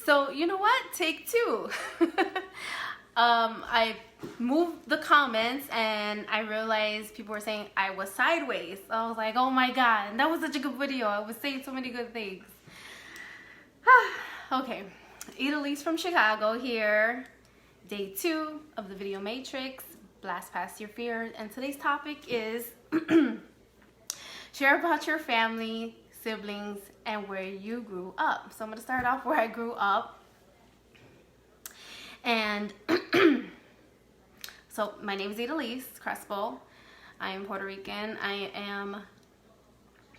So you know what? Take two. I moved the comments and I realized people were saying I was sideways. I was like, oh my god, and that was such a good video. I was saying so many good things. Okay, Idalise from Chicago here. Day 2 of the Video Matrix. Blast past your fears. And today's topic is share about your family, siblings, and where you grew up. So I'm going to start off where I grew up. And so my name is Idalise Crespo. I am Puerto Rican. I am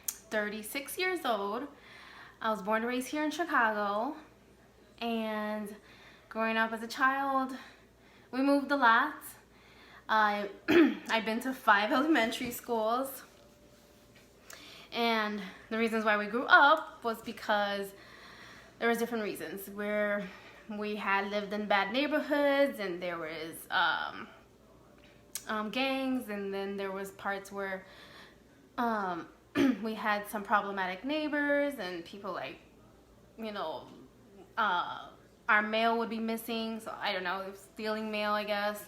36 years old. I was born and raised here in Chicago. And growing up as a child, we moved a lot. I've been to 5 elementary schools. And the reasons why we grew up was because there was different reasons. Where we had lived in bad neighborhoods, and there was gangs, and then there was parts where we had some problematic neighbors, and people like, you know, our mail would be missing. So I don't know, stealing mail, I guess.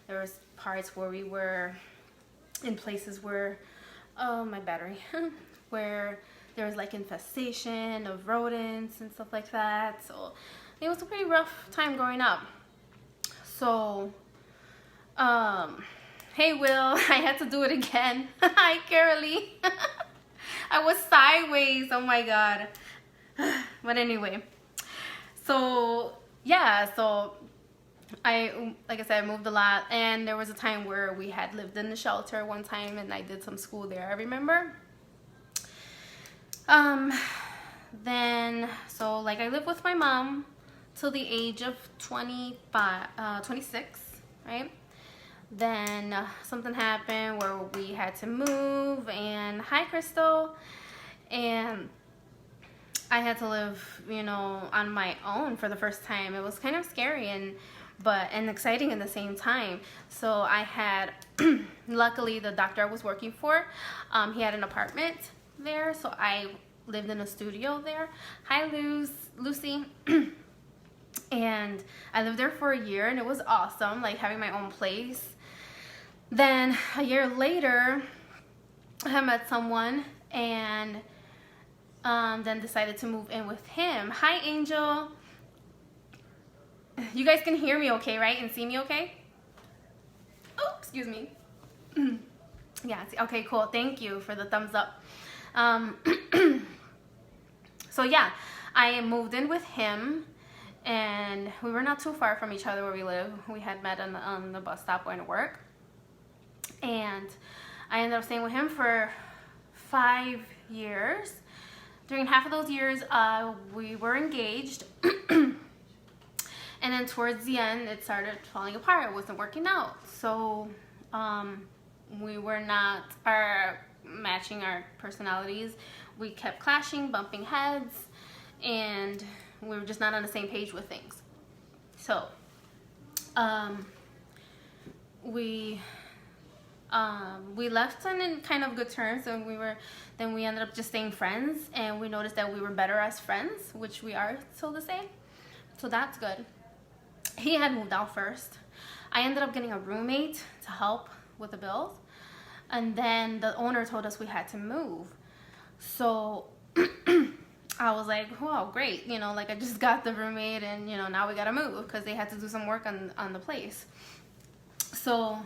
There was parts where we were in places where, oh, my battery, where there was like infestation of rodents and stuff like that. So it was a pretty rough time growing up. So, hey Will, I had to do it again. Hi Carolee. I was sideways, oh my god. But anyway, so yeah, so like I said, I moved a lot, and there was a time where we had lived in the shelter one time, and I did some school there, I remember. Then, so like I lived with my mom till the age of 26, right? Then something happened where we had to move, and hi Crystal, and I had to live, you know, on my own for the first time. It was kind of scary and exciting at the same time. So I had, luckily the doctor I was working for, he had an apartment there, so I lived in a studio there. Hi Lucy. And I lived there for a year, and it was awesome, like having my own place. Then a year later, I met someone, and then decided to move in with him. Hi Angel. You guys can hear me okay, right? And see me okay? Oh, excuse me. Yeah, okay, cool. Thank you for the thumbs up. So yeah, I moved in with him, and we were not too far from each other where we live. We had met on the bus stop going to work. And I ended up staying with him for 5 years. During half of those years, we were engaged. And then towards the end, it started falling apart. It wasn't working out. So we were not matching our personalities. We kept clashing, bumping heads, and we were just not on the same page with things. So we left on kind of good terms, and then we ended up just staying friends, and we noticed that we were better as friends, which we are still the same. So that's good. He had moved out first. I ended up getting a roommate to help with the bills, and then the owner told us we had to move. So I was like, wow, great, you know, like I just got the roommate, and you know, now we gotta move because they had to do some work on the place. So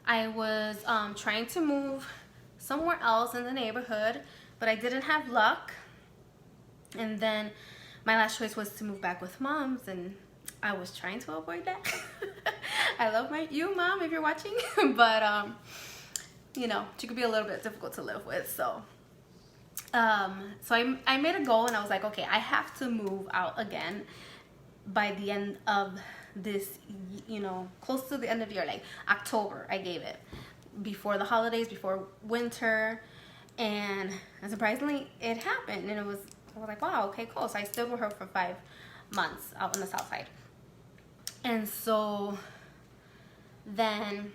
I was trying to move somewhere else in the neighborhood, but I didn't have luck. And then my last choice was to move back with Mom's, and I was trying to avoid that. I love you, Mom, if you're watching. But you know, she could be a little bit difficult to live with. So I made a goal, and I was like, okay, I have to move out again by the end of this, you know, close to the end of the year, like October. I gave it before the holidays, before winter, and surprisingly it happened. And I was like, wow, okay, cool. So I stayed with her for 5 months out on the south side. And so then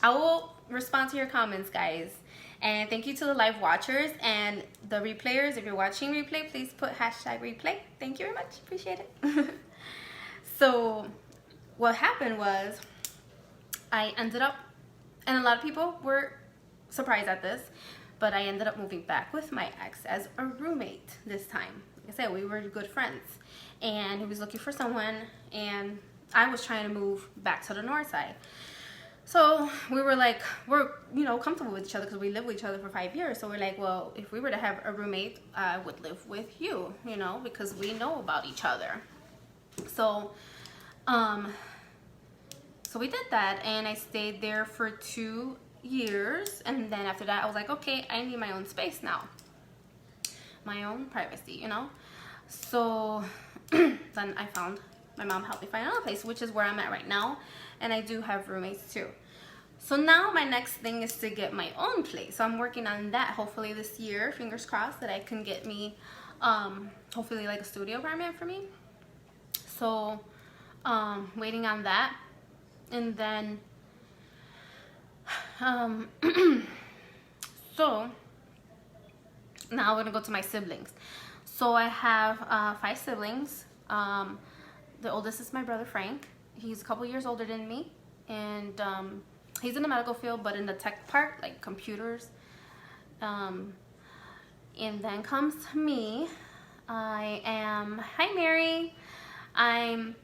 I will respond to your comments, guys, And thank you to the live watchers and the replayers. If you're watching replay, please put hashtag replay. Thank you very much. Appreciate it. So what happened was I ended up, and a lot of people were surprised at this, but I ended up moving back with my ex as a roommate this time. Like I said, we were good friends, and he was looking for someone, and I was trying to move back to the north side. So we were like, we're, you know, comfortable with each other because we lived with each other for 5 years. So we're like, well, if we were to have a roommate, I would live with you, you know, because we know about each other. So, so we did that, and I stayed there for 2 years. And then after that, I was like, okay, I need my own space now, my own privacy, you know. So then I found, my mom helped me find another place, which is where I'm at right now. And I do have roommates too. So now my next thing is to get my own place. So I'm working on that hopefully this year, fingers crossed, that I can get me hopefully like a studio apartment for me. So waiting on that. And then so now I'm gonna go to my siblings. So I have 5 siblings. The oldest is my brother Frank. He's a couple years older than me, and he's in the medical field, but in the tech part, like computers. And then comes me. Hi Mary. I'm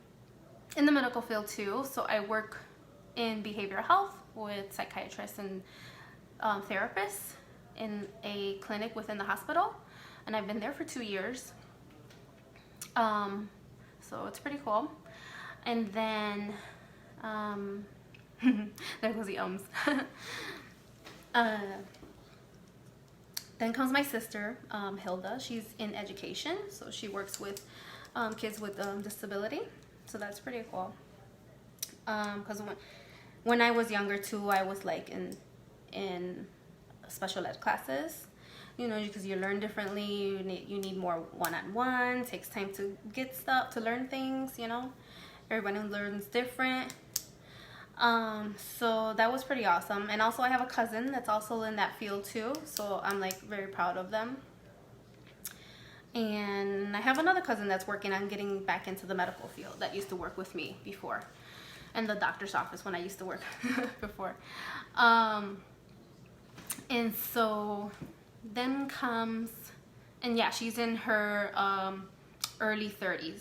in the medical field too, so I work in behavioral health with psychiatrists and therapists in a clinic within the hospital, and I've been there for 2 years. So it's pretty cool. And then there goes the ums. Then comes my sister, Hilda. She's in education, so she works with kids with disability. So that's pretty cool. Because when I was younger too, I was like in special ed classes. You know, because you learn differently. You need more one-on-one. Takes time to get stuff, to learn things. You know, everybody learns different. So that was pretty awesome. And also I have a cousin that's also in that field too, so I'm like very proud of them. And I have another cousin that's working on getting back into the medical field that used to work with me before in the doctor's office when I used to work before. And so then comes, and yeah, she's in her early 30s.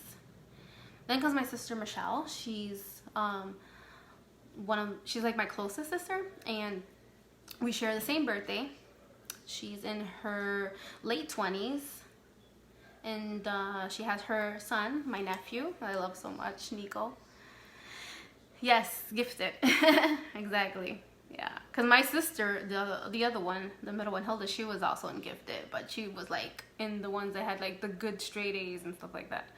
Then comes my sister Michelle. She's she's like my closest sister, and we share the same birthday. She's in her late 20s, and she has her son, my nephew, I love so much, Nico. Yes, gifted. Exactly. Yeah, because my sister, the other one, the middle one, Hilda, she was also in gifted, but she was like in the ones that had like the good straight A's and stuff like that.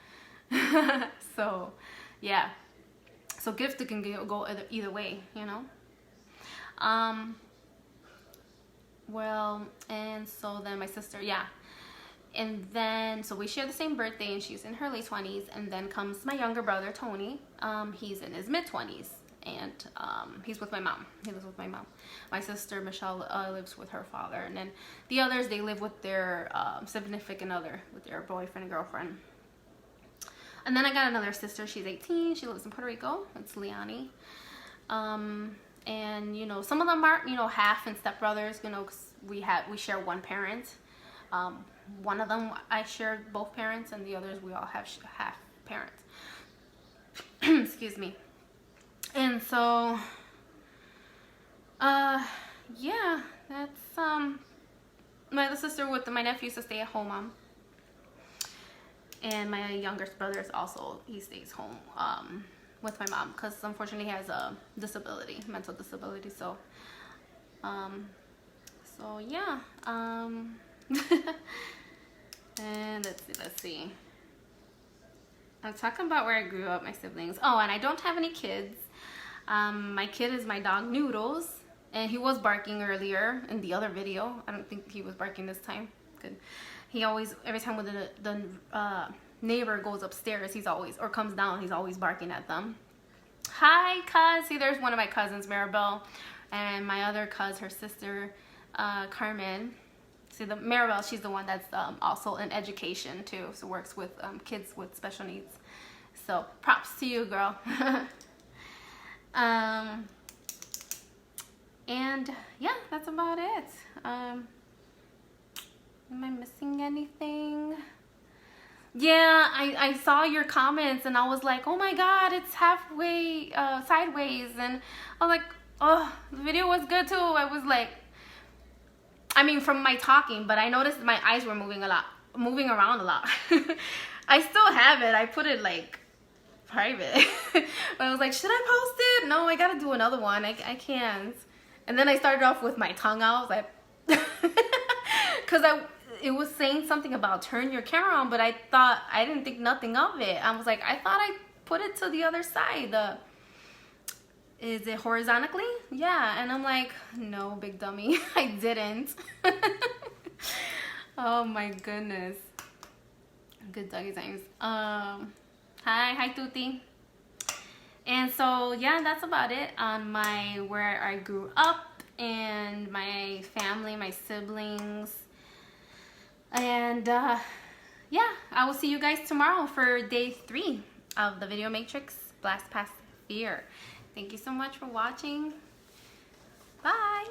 So yeah, so gifted can go either way, you know. Well, and so then my sister, yeah, and then so we share the same birthday, and she's in her late 20s. And then comes my younger brother Tony. He's in his mid 20s, and he's with my mom. He lives with my mom. My sister Michelle lives with her father, and then the others, they live with their significant other, with their boyfriend and girlfriend. And then I got another sister. She's 18. She lives in Puerto Rico. It's Liani. And you know, some of them are, you know, half and stepbrothers. You know, 'cause we share one parent. One of them I share both parents, and the others we all have half parents. Excuse me. And so, yeah, that's my other sister with my nephew is a stay-at-home mom. And my youngest brother is also, he stays home with my mom because unfortunately he has a disability, mental disability. So, so yeah. And let's see. I'm talking about where I grew up, my siblings. Oh, and I don't have any kids. My kid is my dog Noodles, and he was barking earlier in the other video. I don't think he was barking this time. Good. He always, every time when the neighbor goes upstairs, he's always, or comes down, he's always barking at them. Hi, cuz. See, there's one of my cousins, Maribel, and my other cuz, her sister, Carmen. See, the Maribel, she's the one that's also in education too, so works with kids with special needs. So props to you, girl. And yeah, that's about it. Am I missing anything? Yeah, I saw your comments and I was like, oh my god, it's halfway sideways, and I was like, oh, the video was good too. I was like, I mean, from my talking, but I noticed my eyes were moving around a lot. I still have it. I put it like private. But I was like, should I post it? No, I gotta do another one. I can't. And then I started off with my tongue out. I was like, because it was saying something about turn your camera on, but I didn't think nothing of it. I was like, I thought I put it to the other side. Is it horizontally? Yeah. And I'm like, no, big dummy. I didn't. Oh my goodness. Good doggy times. Hi Tuti. And so yeah, that's about it on where I grew up and my family, my siblings. And yeah, I will see you guys tomorrow for day 3 of the Video Matrix Blast Past Fear. Thank you so much for watching. Bye.